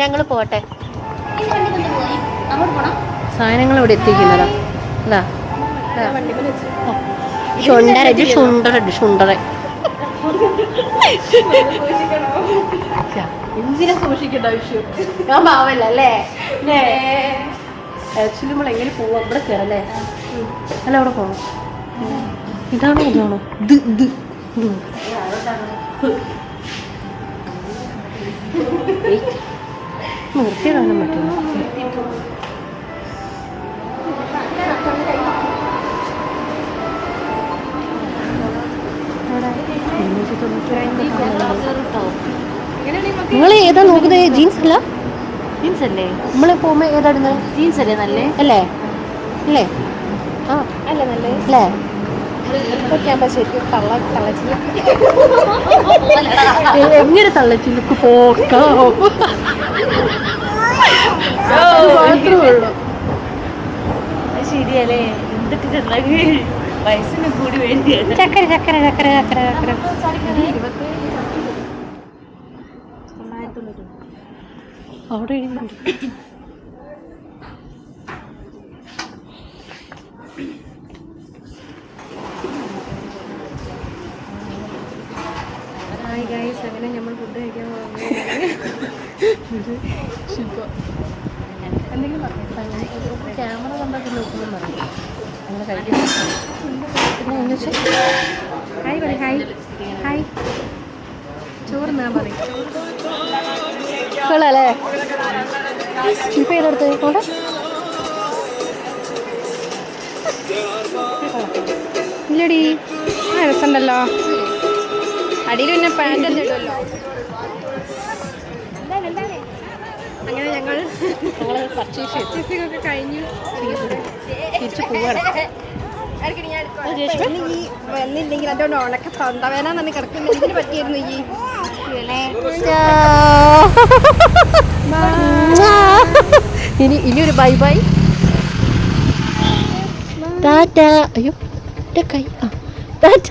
ഞങ്ങൾ പോട്ടെ. സാധനങ്ങൾ ഇവിടെ എത്തിക്കുന്നതാ. എന്തിനാ സൂക്ഷിക്കേണ്ട ആവശ്യം? ഞാൻ പാവല്ല അല്ലേ? ആക്ച്വലി നമ്മൾ എങ്ങനെ പോവാ? ഇവിടെ കയറല്ലേ? അല്ല അവിടെ പോണോ? ഇതാണോ ഇതാണോ? ഇത് നിർത്തിയിടാനും പറ്റില്ല. നിങ്ങൾ ഏതാ നോക്കുന്നത്? ജീൻസ് അല്ല? ജീൻസ് അല്ലേ നമ്മള് പോകുമ്പോ ഏതാ ഇടുന്നത്? ജീൻസ് അല്ലേ നല്ലേ? അല്ലേ അല്ലേ? ആ അല്ലേ നല്ലേ അല്ലേ? എങ്ങനെ തള്ളച്ചില്ലക്ക് പോക്കാ മാത്രമേ ഉള്ളൂ. ശരിയല്ലേ? എന്തൊക്കെ വയസ്സിന് കൂടി വേണ്ടി ചക്കര ചക്കര ചക്കര ചക്കര ചക്കര. അവിടെ എഴുതിയിട്ടുണ്ട്. ഹായ് ഗൈസ്, അങ്ങനെ നമ്മൾ ഫുഡ് കഴിക്കാൻ പോകുകയാണ്. എന്തെങ്കിലും ക്യാമറ കണ്ടാൽ പിന്നെ ഒന്നും പറയും. അങ്ങനെ കഴിക്കുന്നു. ഹായ് പറയും. ഹായ് ഹായ് ചോറ് ഞാൻ പറയും. കൊള്ളാല്ലേ? ശില്പ ചെയ്തെടുത്ത് കൊണ്ട് ഇല്ലടി. ആ രസമുണ്ടല്ലോ. അടിയിൽ പിന്നെ പാൻറ്റെല്ലാം ഇടുമല്ലോ. അങ്ങനെ ഞങ്ങൾ പർച്ചേസിംഗ് ഒക്കെ കഴിഞ്ഞു തിരിച്ചു പോവാണ്. ഈ വന്നില്ലെങ്കിൽ അതുകൊണ്ട് ഉണക്ക തൊണ്ടവേന തന്നെ കിടക്കുന്ന എന്തിനു പറ്റിയായിരുന്നു ഈ ഇനിയൊരു ബൈ ബൈ ടാറ്റ. അയ്യോ കൈ ടാറ്റ.